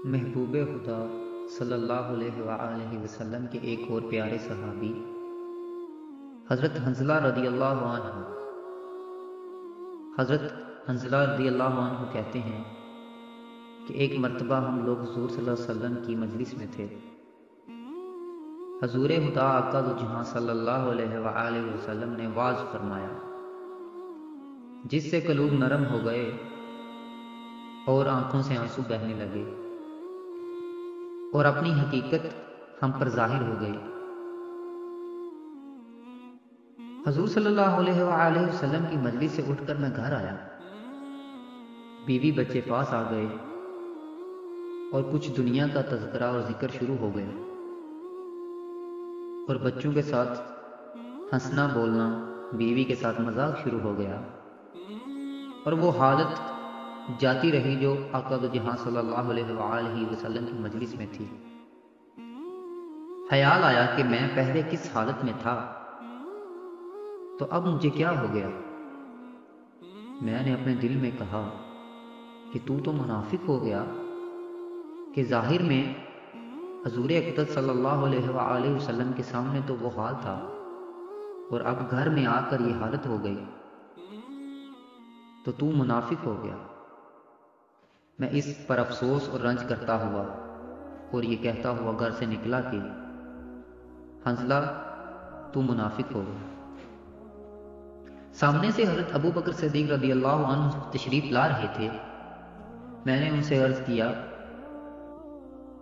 محبوب خدا صلی اللہ علیہ وآلہ وسلم کے ایک اور پیارے صحابی حضرت حنظلہ رضی اللہ عنہ کہتے ہیں کہ ایک مرتبہ ہم لوگ حضور صلی اللہ علیہ وسلم کی مجلس میں تھے۔ حضور خدا آقا دو جہاں صلی اللہ علیہ وآلہ وسلم نے واعظ فرمایا، جس سے قلوب نرم ہو گئے اور آنکھوں سے آنسو بہنے لگے اور اپنی حقیقت ہم پر ظاہر ہو گئی۔ حضور صلی اللہ علیہ وآلہ وسلم کی مجلس سے اٹھ کر میں گھر آیا، بیوی بچے پاس آ گئے اور کچھ دنیا کا تذکرہ اور ذکر شروع ہو گیا، اور بچوں کے ساتھ ہنسنا بولنا، بیوی کے ساتھ مذاق شروع ہو گیا، اور وہ حالت جاتی رہی جو آقا دو جہاں صلی اللہ علیہ وآلہ وسلم کی مجلس میں تھی۔ خیال آیا کہ میں پہلے کس حالت میں تھا تو اب مجھے کیا ہو گیا۔ میں نے اپنے دل میں کہا کہ تو منافق ہو گیا کہ ظاہر میں حضور اقدس صلی اللہ علیہ وآلہ وسلم کے سامنے تو وہ حال تھا، اور اب گھر میں آ کر یہ حالت ہو گئی، تو منافق ہو گیا۔ میں اس پر افسوس اور رنج کرتا ہوا اور یہ کہتا ہوا گھر سے نکلا کہ حنظلہ تو منافق ہو گیا۔ سامنے سے حضرت ابو بکر صدیق رضی اللہ عنہ تشریف لا رہے تھے۔ میں نے ان سے عرض کیا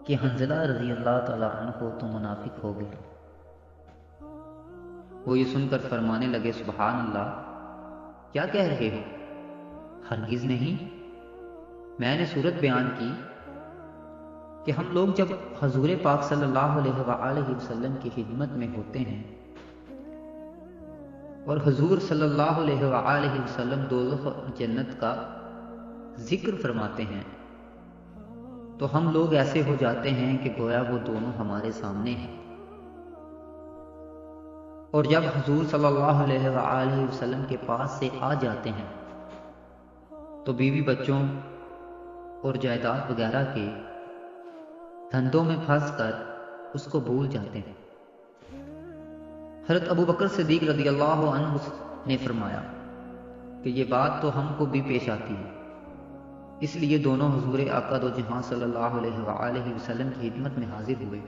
کہ حنظلہ رضی اللہ تعالیٰ عنہ تو منافق ہو گیا۔ وہ یہ سن کر فرمانے لگے، سبحان اللہ، کیا کہہ رہے ہو؟ ہرگز نہیں۔ میں نے صورت بیان کی کہ ہم لوگ جب حضور پاک صلی اللہ علیہ وآلہ وسلم کی خدمت میں ہوتے ہیں اور حضور صلی اللہ علیہ وآلہ وسلم دوزخ اور جنت کا ذکر فرماتے ہیں تو ہم لوگ ایسے ہو جاتے ہیں کہ گویا وہ دونوں ہمارے سامنے ہیں، اور جب حضور صلی اللہ علیہ وآلہ وسلم کے پاس سے آ جاتے ہیں تو بیوی بچوں اور جائیداد وغیرہ کے دھندوں میں پھنس کر اس کو بھول جاتے ہیں۔ حضرت ابو بکر صدیق رضی اللہ عنہ نے فرمایا کہ یہ بات تو ہم کو بھی پیش آتی ہے، اس لیے دونوں حضور آقا دو جہاں صلی اللہ علیہ وآلہ وسلم کی خدمت میں حاضر ہوئے،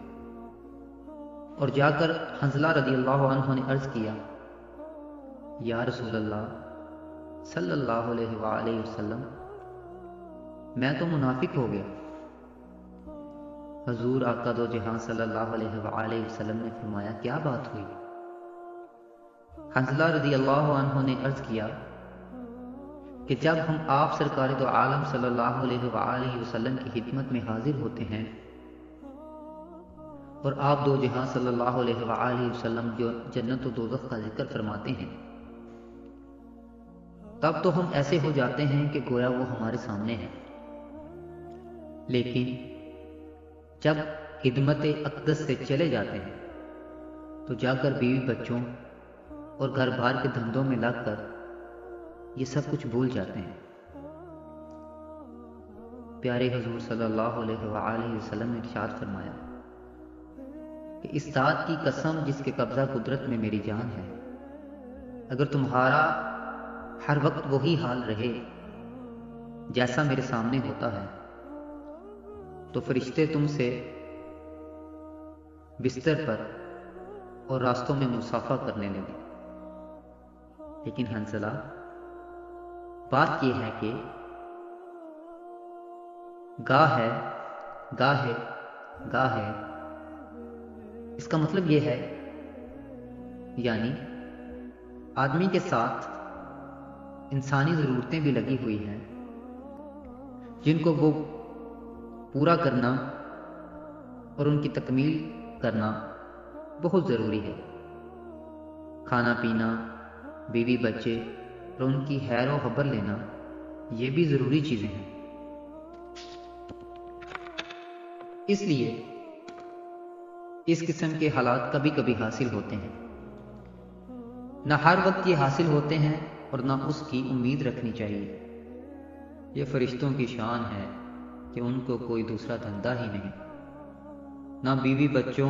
اور جا کر حنظلہ رضی اللہ عنہ نے عرض کیا، یا رسول اللہ صلی اللہ علیہ وآلہ وسلم، میں تو منافق ہو گیا۔ حضور آقا دو جہاں صلی اللہ علیہ وآلہ وسلم نے فرمایا، کیا بات ہوئی؟ حنظلہ رضی اللہ عنہ نے عرض کیا کہ جب ہم آپ سرکار دو عالم صلی اللہ علیہ وآلہ وسلم کی خدمت میں حاضر ہوتے ہیں اور آپ دو جہاں صلی اللہ علیہ وآلہ وسلم جو جنت و دوزخ کا ذکر فرماتے ہیں، تب تو ہم ایسے ہو جاتے ہیں کہ گویا وہ ہمارے سامنے ہیں، لیکن جب خدمت اقدس سے چلے جاتے ہیں تو جا کر بیوی بچوں اور گھر بار کے دھندوں میں لگ کر یہ سب کچھ بھول جاتے ہیں۔ پیارے حضور صلی اللہ علیہ وآلہ وسلم نے ارشاد فرمایا کہ اس ذات کی قسم جس کے قبضہ قدرت میں میری جان ہے، اگر تمہارا ہر وقت وہی حال رہے جیسا میرے سامنے ہوتا ہے تو فرشتے تم سے بستر پر اور راستوں میں مصافحہ کرنے لگے۔ لیکن حنظلہ، بات یہ ہے کہ گاہ ہے، اس کا مطلب یہ ہے، یعنی آدمی کے ساتھ انسانی ضرورتیں بھی لگی ہوئی ہیں جن کو وہ پورا کرنا اور ان کی تکمیل کرنا بہت ضروری ہے۔ کھانا پینا، بیوی بچے اور ان کی خیر و خبر لینا، یہ بھی ضروری چیزیں ہیں۔ اس لیے اس قسم کے حالات کبھی کبھی حاصل ہوتے ہیں، نہ ہر وقت یہ حاصل ہوتے ہیں اور نہ اس کی امید رکھنی چاہیے۔ یہ فرشتوں کی شان ہے کہ ان کو کوئی دوسرا دھندا ہی نہیں، نہ بیوی بچوں،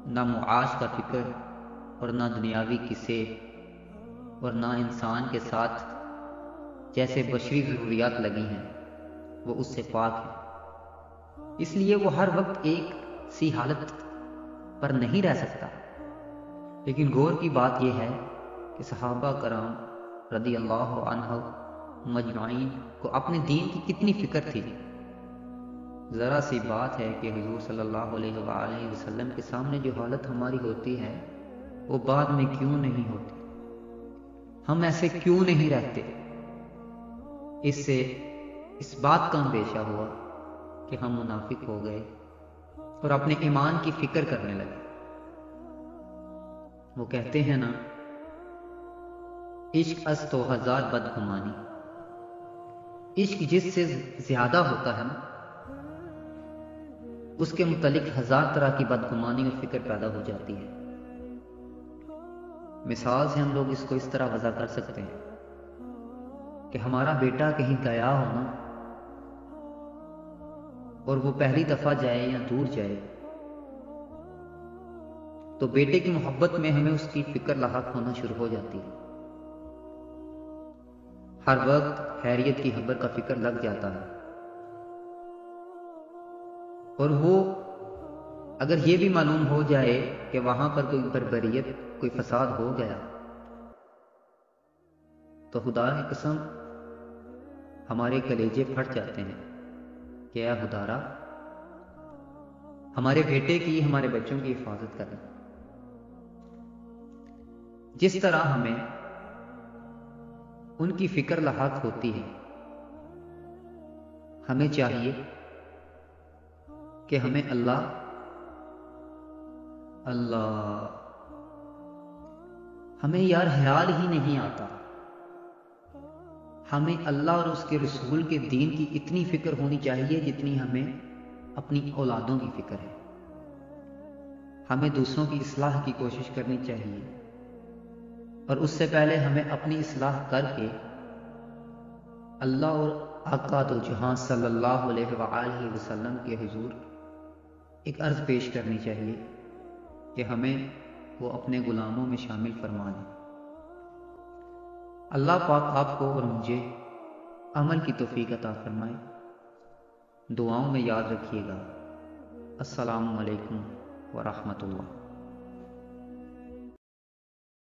نہ معاش کا فکر، اور نہ دنیاوی قصے، اور نہ انسان کے ساتھ جیسے بشری ضروریات لگی ہیں وہ اس سے پاک ہے۔ اس لیے وہ ہر وقت ایک سی حالت پر نہیں رہ سکتا۔ لیکن غور کی بات یہ ہے کہ صحابہ کرام رضی اللہ عنہ مجمعین کو اپنے دین کی کتنی فکر تھی۔ ذرا سی بات ہے کہ حضور صلی اللہ علیہ وآلہ وسلم کے سامنے جو حالت ہماری ہوتی ہے وہ بعد میں کیوں نہیں ہوتی، ہم ایسے کیوں نہیں رہتے۔ اس سے اس بات کا اندیشہ ہوا کہ ہم منافق ہو گئے اور اپنے ایمان کی فکر کرنے لگے۔ وہ کہتے ہیں نا، عشق از تو ہزار بدگمانی، عشق جس سے زیادہ ہوتا ہے نا اس کے متعلق ہزار طرح کی بدگمانی اور فکر پیدا ہو جاتی ہے۔ مثال سے ہم لوگ اس کو اس طرح وضع کر سکتے ہیں کہ ہمارا بیٹا کہیں گیا ہو نا، اور وہ پہلی دفعہ جائے یا دور جائے، تو بیٹے کی محبت میں ہمیں اس کی فکر لاحق ہونا شروع ہو جاتی ہے۔ ہر وقت خیریت کی خبر کا فکر لگ جاتا ہے، اور وہ اگر یہ بھی معلوم ہو جائے کہ وہاں پر کوئی بربریت، کوئی فساد ہو گیا، تو خدا کی قسم ہمارے کلیجے پھٹ جاتے ہیں کہ اے خدارا ہمارے بیٹے کی، ہمارے بچوں کی حفاظت کریں۔ جس طرح ہمیں ان کی فکر لاحق ہوتی ہے، ہمیں چاہیے کہ ہمیں اللہ ہمیں یار خیال ہی نہیں آتا، ہمیں اللہ اور اس کے رسول کے دین کی اتنی فکر ہونی چاہیے جتنی ہمیں اپنی اولادوں کی فکر ہے۔ ہمیں دوسروں کی اصلاح کی کوشش کرنی چاہیے، اور اس سے پہلے ہمیں اپنی اصلاح کر کے اللہ اور آقا دو جہاں صلی اللہ علیہ وآلہ وسلم کے حضور ایک عرض پیش کرنی چاہیے کہ ہمیں وہ اپنے غلاموں میں شامل فرما دیں۔ اللہ پاک آپ کو اور مجھے عمل کی توفیق عطا فرمائے۔ دعاؤں میں یاد رکھیے گا۔ السلام علیکم ورحمۃ اللہ۔